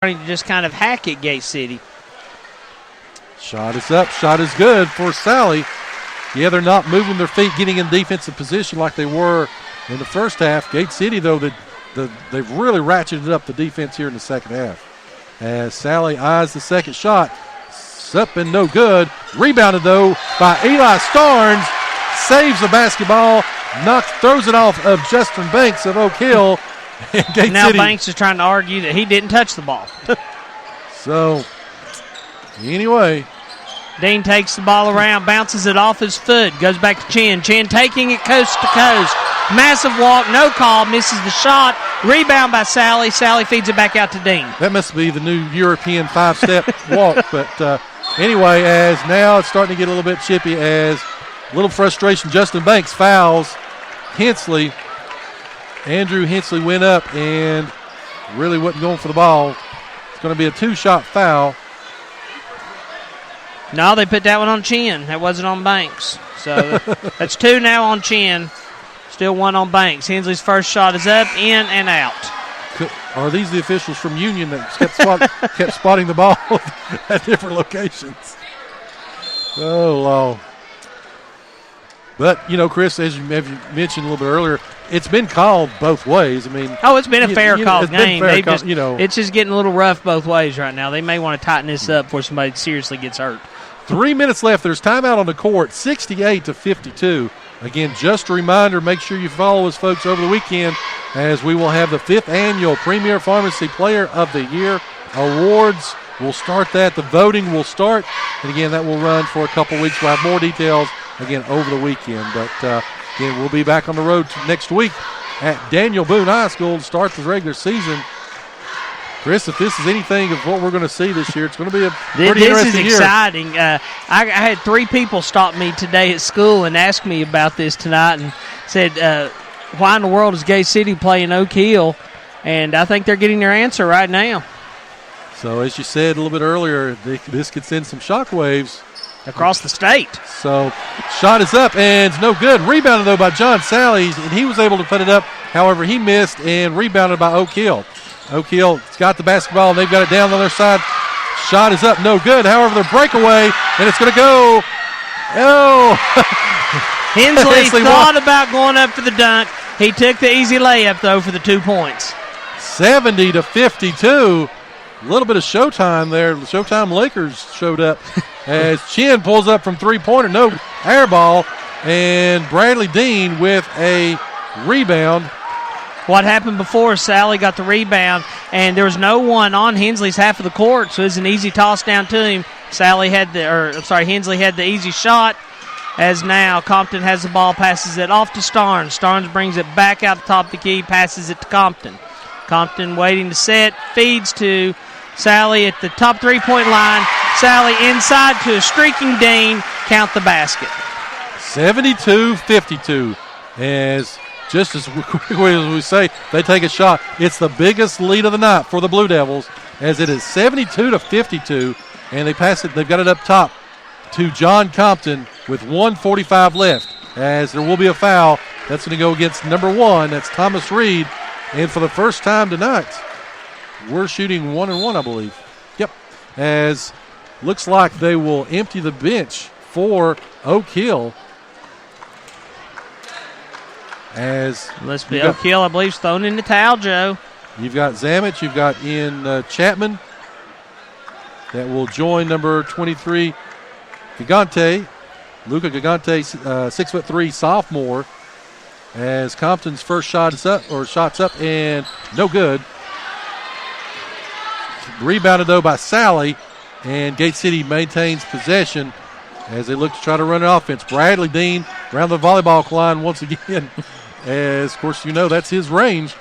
to just kind of hack at Gate City. Shot is up. Shot is good for Sally. Yeah, they're not moving their feet, getting in defensive position like they were in the first half. Gate City, though, they've really ratcheted up the defense here in the second half. As Sally eyes the second shot. It's up and no good. Rebounded, though, by Eli Starnes. Saves the basketball. Throws it off of Justin Banks of Oak Hill. And now Banks is trying to argue that he didn't touch the ball. So, anyway. Dean takes the ball around, bounces it off his foot, goes back to Chin. Chin taking it coast to coast. Massive walk, no call, misses the shot. Rebound by Sally. Sally feeds it back out to Dean. That must be the new European five-step walk. But anyway, as now it's starting to get a little bit chippy as a little frustration. Justin Banks fouls Hensley. Andrew Hensley went up and really wasn't going for the ball. It's going to be a two-shot foul. No, they put that one on Chin. That wasn't on Banks. So that's two now on Chin. Still one on Banks. Hensley's first shot is up, in, and out. Are these the officials from Union that kept spotting the ball at different locations? Oh, Lord. But, Chris, as you mentioned a little bit earlier, it's been called both ways. I mean, it's been a fair call game. It's just getting a little rough both ways right now. They may want to tighten this up before somebody seriously gets hurt. 3 minutes left. There's timeout on the court, 68-52. Again, just a reminder, make sure you follow us, folks, over the weekend as we will have the 5th annual Premier Pharmacy Player of the Year Awards. We'll start that. The voting will start. And, again, that will run for a couple weeks. We'll have more details, again, over the weekend. But, again, we'll be back on the road next week at Daniel Boone High School to start the regular season. Chris, if this is anything of what we're going to see this year, it's going to be a pretty interesting year. This is exciting. I had 3 people stop me today at school and ask me about this tonight and said, why in the world is Gate City playing Oak Hill? And I think they're getting their answer right now. So, as you said a little bit earlier, this could send some shockwaves across the state. So, shot is up and it's no good. Rebounded, though, by John Sally, and he was able to put it up. However, he missed and rebounded by Oak Hill. Oak Hill's got the basketball, and they've got it down on their side. Shot is up, no good. However, the breakaway, and it's going to go. Oh! Hensley thought about going up for the dunk. He took the easy layup, though, for the 2 points. 70-52. A little bit of showtime there. The Showtime Lakers showed up as Chin pulls up from three-pointer. No air ball. And Bradley Dean with a rebound. What happened before, Sally got the rebound, and there was no one on Hensley's half of the court, so it was an easy toss down to him. Hensley had the easy shot, as now Compton has the ball, passes it off to Starnes. Starnes brings it back out the top of the key, passes it to Compton. Compton waiting to set, feeds to Sally at the top three-point line. Sally inside to a streaking Dean, count the basket. 72-52 as just as quickly as we say, they take a shot. It's the biggest lead of the night for the Blue Devils as it is 72-52, and they pass it. They've got it up top to John Compton with 1:45 left as there will be a foul. That's going to go against number 1. That's Thomas Reed. And for the first time tonight, we're shooting 1-1, I believe. Yep. As looks like they will empty the bench for Oak Hill. As must be Oak Hill, I believe, is thrown in the towel, Joe. You've got Zammit, you've got Ian Chapman that will join number 23, Gigante. Luca Gigante, 6'3" sophomore. As Compton's first shot's up and no good. Rebounded, though, by Sally, and Gate City maintains possession as they look to try to run an offense. Bradley Dean around the volleyball line once again. As, of course, that's his range.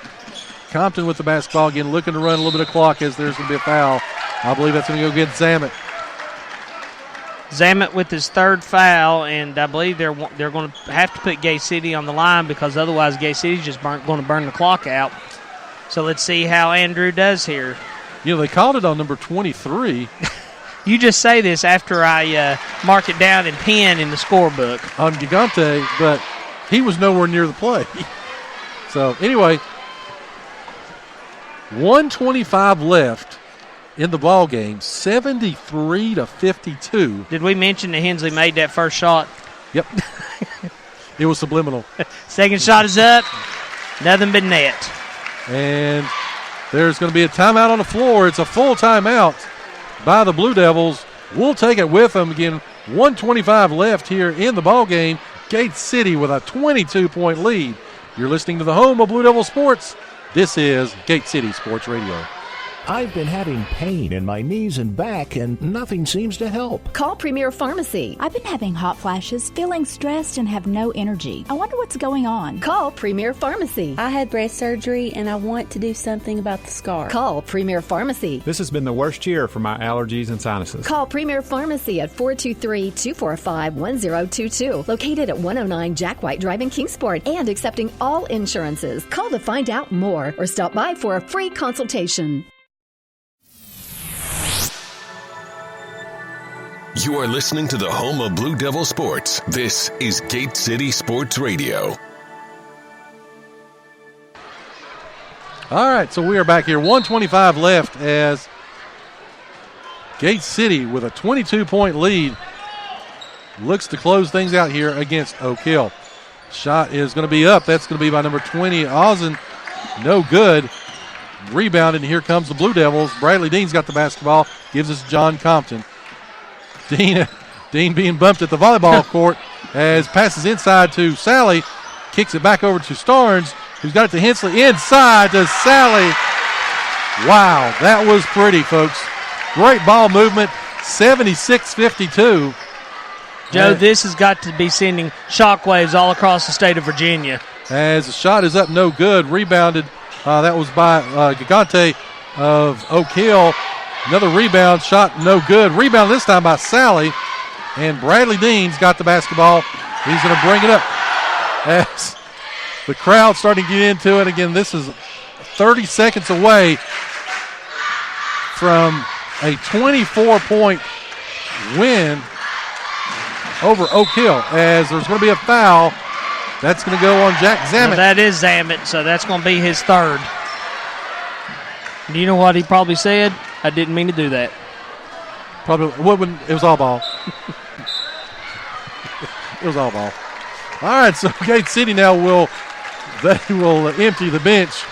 Compton with the basketball again, looking to run a little bit of clock as there's going to be a foul. I believe that's going to go against Zammit. Zammit with his third foul, and I believe they're going to have to put Gate City on the line because otherwise Gate City's just going to burn the clock out. So let's see how Andrew does here. They called it on number 23. You just say this after I mark it down in pen in the scorebook. On Gigante, but he was nowhere near the play. So, anyway, 1:25 left in the ball game, 73-52. Did we mention that Hensley made that first shot? Yep. It was subliminal. Second shot is up. Nothing but net. And there's going to be a timeout on the floor. It's a full timeout by the Blue Devils. We'll take it with them. Again, 1:25 left here in the ball game. Gate City with a 22-point lead. You're listening to the home of Blue Devil Sports. This is Gate City Sports Radio. I've been having pain in my knees and back, and nothing seems to help. Call Premier Pharmacy. I've been having hot flashes, feeling stressed, and have no energy. I wonder what's going on. Call Premier Pharmacy. I had breast surgery, and I want to do something about the scar. Call Premier Pharmacy. This has been the worst year for my allergies and sinuses. Call Premier Pharmacy at 423-245-1022. Located at 109 Jack White Drive in Kingsport and accepting all insurances. Call to find out more or stop by for a free consultation. You are listening to the home of Blue Devil Sports. This is Gate City Sports Radio. All right, so we are back here. 1:25 left as Gate City with a 22-point lead looks to close things out here against Oak Hill. Shot is going to be up. That's going to be by number 20, Ozzen. No good. Rebounded, and here comes the Blue Devils. Bradley Dean's got the basketball. Gives us John Compton. Dean being bumped at the volleyball court as passes inside to Sally. Kicks it back over to Starnes, who's got it to Hensley. Inside to Sally. Wow, that was pretty, folks. Great ball movement, 76-52. Joe, this has got to be sending shockwaves all across the state of Virginia. As the shot is up, no good. Rebounded. That was by Gigante of Oak Hill. Another rebound, shot no good. Rebound this time by Sally. And Bradley Dean's got the basketball. He's going to bring it up as the crowd starting to get into it. Again, this is 30 seconds away from a 24-point win over Oak Hill, as there's going to be a foul. That's going to go on Jack Zammit. Well, that is Zammit, so that's going to be his third. Do you know what he probably said? I didn't mean to do that. Probably it was all ball. It was all ball. All right, so Gate City now will empty the bench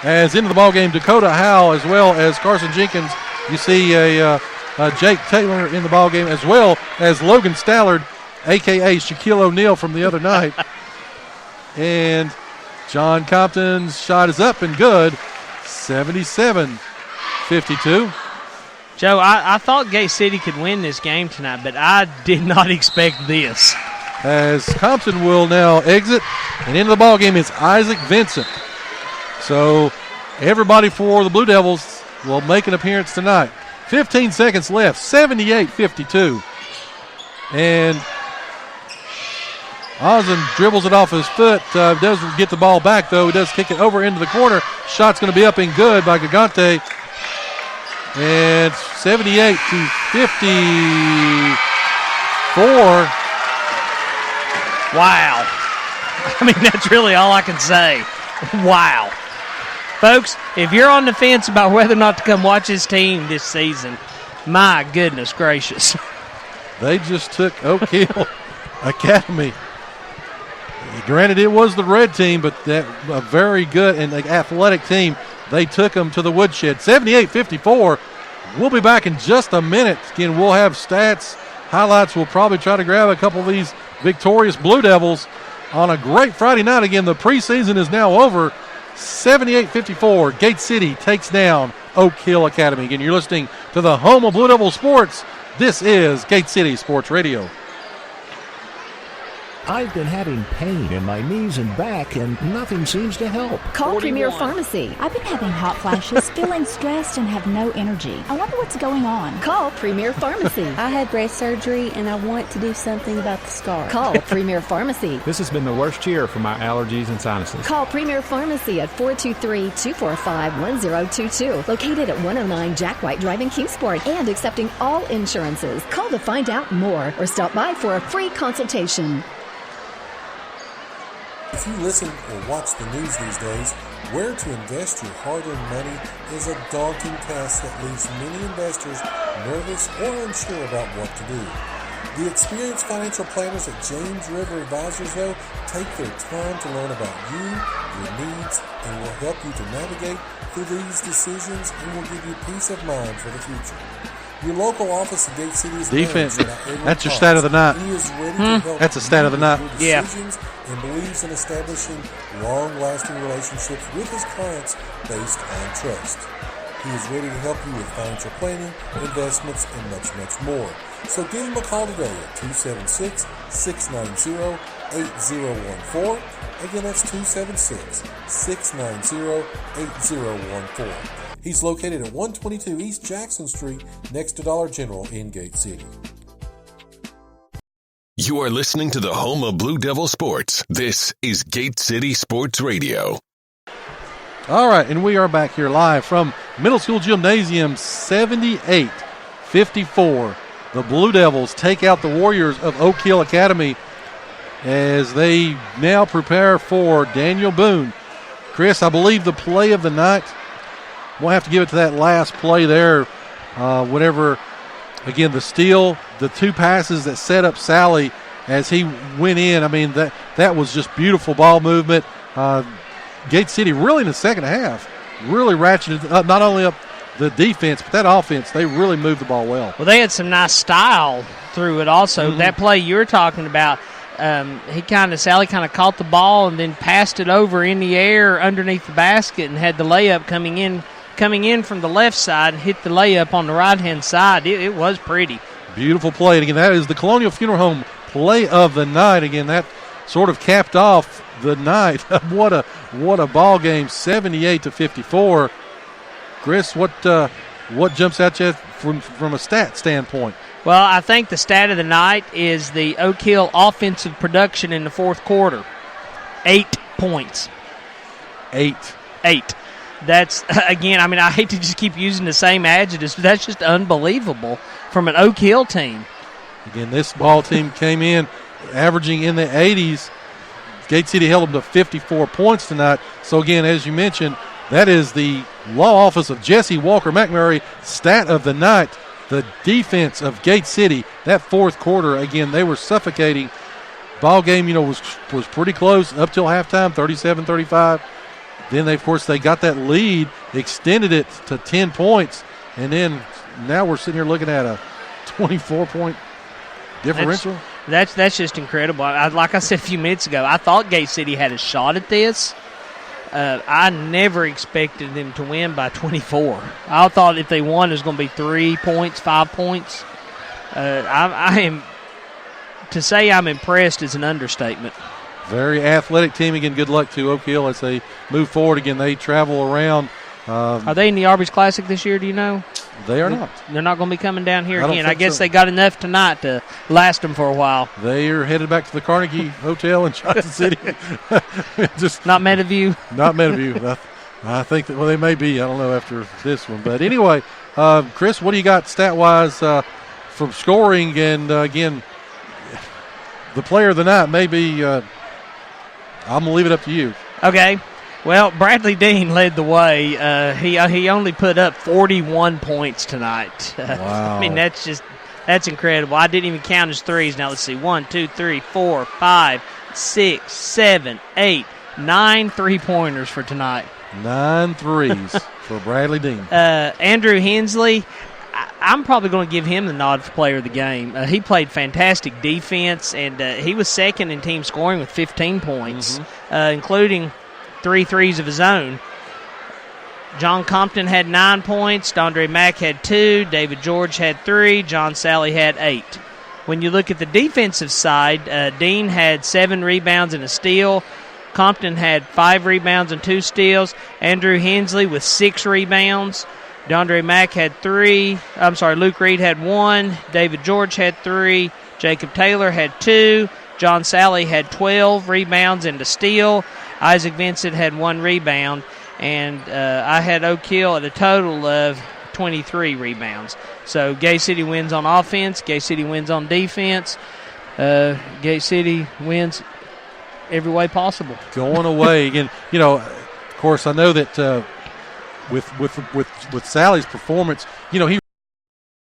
as into the ball game. Dakota Howe as well as Carson Jenkins. You see a Jake Taylor in the ball game, as well as Logan Stallard, a.k.a. Shaquille O'Neal from the other night. And John Compton's shot is up and good, 77-52. Joe, I thought Gate City could win this game tonight, but I did not expect this. As Compton will now exit, and into the ball game is Isaac Vincent. So everybody for the Blue Devils will make an appearance tonight. 15 seconds left, 78-52. And Ozzen dribbles it off his foot. Doesn't get the ball back, though. He does kick it over into the corner. Shot's going to be up and good by Gigante. And 78-54. Wow. I mean, that's really all I can say. Wow. Folks, if you're on the fence about whether or not to come watch this team this season, my goodness gracious. They just took Oak Hill Academy. Granted, it was the red team, but that a very good and athletic team. They took them to the woodshed. 78-54. We'll be back in just a minute. Again, we'll have stats, highlights. We'll probably try to grab a couple of these victorious Blue Devils on a great Friday night. Again, the preseason is now over. 78-54. Gate City takes down Oak Hill Academy. Again, you're listening to the home of Blue Devil Sports. This is Gate City Sports Radio. I've been having pain in my knees and back, and nothing seems to help. Call Premier Pharmacy. I've been having hot flashes, feeling stressed, and have no energy. I wonder what's going on. Call Premier Pharmacy. I had breast surgery, and I want to do something about the scar. Call Premier Pharmacy. This has been the worst year for my allergies and sinuses. Call Premier Pharmacy at 423-245-1022. Located at 109 Jack White Drive in Kingsport and accepting all insurances. Call to find out more or stop by for a free consultation. If you listen or watch the news these days, where to invest your hard-earned money is a daunting task that leaves many investors nervous or unsure about what to do. The experienced financial planners at James River Advisors, though, take their time to learn about you, your needs, and will help you to navigate through these decisions and will give you peace of mind for the future. Your local office in Gate City is defense. Edward That's your Potts. stat of the night. He is ready to help That's a stat of the night. your decisions and believes in establishing long-lasting relationships with his clients based on trust. He is ready to help you with financial planning, investments, and much, much more. So give him a call today at 276-690-8014. Again, that's 276-690-8014. He's located at 122 East Jackson Street next to Dollar General in Gate City. You are listening to the home of Blue Devil Sports. This is Gate City Sports Radio. All right, and we are back here live from Middle School Gymnasium, 78-54. The Blue Devils take out the Warriors of Oak Hill Academy as they now prepare for Daniel Boone. Chris, I believe the play of the night, we'll have to give it to that last play there. Again, the steal, the two passes that set up Sally as he went in. I mean, that was just beautiful ball movement. Gate City really in the second half really ratcheted up, not only up the defense, but that offense, they really moved the ball well. Well, they had some nice style through it also. That play you're talking about, Sally kind of caught the ball and then passed it over in the air underneath the basket and had the layup coming in from the left side and hit the layup on the right-hand side. It was pretty. Beautiful play. And again, that is the Colonial Funeral Home play of the night. Again, that sort of capped off the night. What a ball game, 78-54. Chris, what jumps at you from a stat standpoint? Well, I think the stat of the night is the Oak Hill offensive production in the fourth quarter. 8 points. 8. That's, again, I mean, I hate to just keep using the same adjectives, but that's just unbelievable from an Oak Hill team. Again, this ball team came in averaging in the 80s. Gate City held them to 54 points tonight. So, again, as you mentioned, that is the law office of Jesse Walker McMurray stat of the night. The defense of Gate City, that fourth quarter, again, they were suffocating. Ball game, was pretty close up till halftime, 37-35. Then, they got that lead, extended it to 10 points, and then now we're sitting here looking at a 24-point differential. That's just incredible. Like I said a few minutes ago, I thought Gate City had a shot at this. I never expected them to win by 24. I thought if they won, it was going to be 3 points, 5 points. To say I'm impressed is an understatement. Very athletic team. Again, good luck to Oak Hill as they move forward. Again, they travel around. Are they in the Arby's Classic this year, do you know? They are not. They're not going to be coming down here again. I guess so. they got enough tonight to last them for a while. They are headed back to the Carnegie Hotel in Johnson City. Just not Meadowview. Not Meadowview. I think that, they may be. I don't know after this one. But anyway, Chris, what do you got stat-wise from scoring? And, again, the player of the night may be I'm going to leave it up to you. Okay. Well, Bradley Dean led the way. He only put up 41 points tonight. Wow. I mean, that's incredible. I didn't even count his threes. Now, let's see. 1, 2, 3, 4, 5, 6, 7, 8, 9 3-pointers for tonight. 9 threes for Bradley Dean. Andrew Hensley, I'm probably going to give him the nod for player of the game. He played fantastic defense, and he was second in team scoring with 15 points, including 3 threes of his own. John Compton had 9 points. Dondre Mack had 2. David George had 3. John Sally had 8. When you look at the defensive side, Dean had 7 rebounds and a steal. Compton had 5 rebounds and 2 steals. Andrew Hensley with 6 rebounds. Dondre Mack had 3. Luke Reed had 1. David George had 3. Jacob Taylor had 2. John Sally had 12 rebounds and a steal. Isaac Vincent had 1 rebound. And I had Oak Hill at a total of 23 rebounds. So Gate City wins on offense. Gate City wins on defense. Gate City wins every way possible. Going away again. Of course, I know that with Sally's performance, he